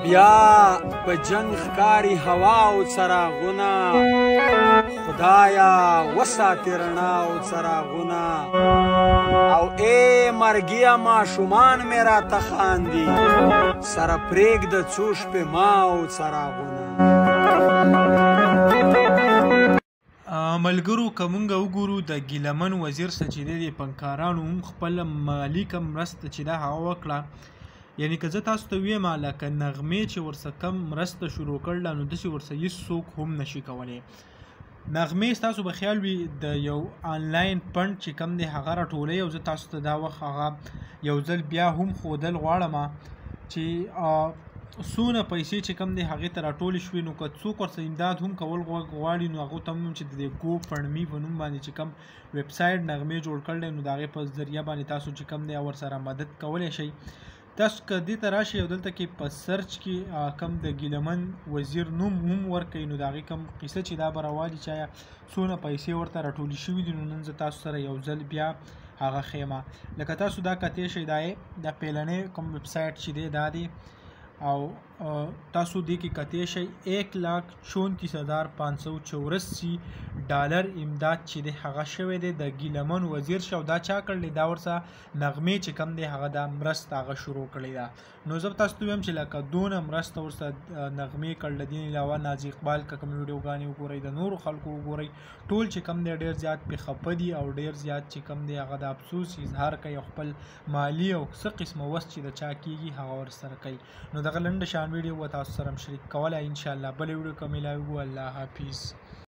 بیا په جنگ ښکاري هوا او څراغونه خدایا وساتې رڼا او څراغونه او ای مرګیه ماشومان مې راته خاندي سره پرېږده څو شپې ما او څراغونه. ملګرو که مونږ وګورو د ګیلمن وزیر څه چې دی د فنکارانو هم خپله مالي کم مرسته چې ده هغه وکړه. یعنې که زه تاسو ته ویم لکه نغمې چې ورڅه کم مرسته شروع کړله نو داسې ورڅه هېڅ څوک هم نشي کولی. نغمې ستاسو به خیال وي د یو آنلاین فنډ چې کم دی هغه راټولوي او زه تاسو ته دا وخت هغه یو ځل بیا هم ښودل غواړم چې څونه پیسې چې کم دی هغې ته راټولې شوې نو که څوک ورسره امداد هم کول غواړي نو هغو ته هم چې د ګو فنډمي په نوم باندې چې کم ویبسایټ نغمې جوړ کړی نو د هغې په ذریعه باندې تاسو چې کم دی ورسره مدد کولی شئ. تاسو که دې ته راشئ او دلته کې په سرچ کې کم د ګیلمن وزیر نوم هم ورکوئ نو د هغې کم قصه چې دا به راوالي چې آیا څونه پیسې ورته راټولې شوي دي نو نن زه تاسو سره یو ځل بیا هغه ښیم. لکه تاسو دا کتی شئ دا پیلنی کوم ویبسایټ چې دی دا دی او تاسو دې کې کتی شئ 1,34,584 ډالر امداد چې دی هغه شوی دی د ګیلمن وزیر شه او دا چا کړلی دا ورڅه نغمې چې کم دی هغه دا مرسته هغه شروع کړې ده. نو زه تاسو ته ویم چې لکه دونه مرسته ورسره نغمې کړله دې علاوه نازي اقبال که کوم ویډیوګانې وګورئ د نورو خلکو وګورئ ټول چې کم دی ډېر زیات پې خفه دي او ډېر زیات چې کم دی هغه د افسوس اظهار کوي او خپل مالي او څه قسمه وس چې د چا کېږي هغه ورسره کوي. نو دغه لنډه شان ویډیو به تاسو سره هم شریک کولی انشاءالله بلې ویډیو که میلاوي وو. الله حافظ.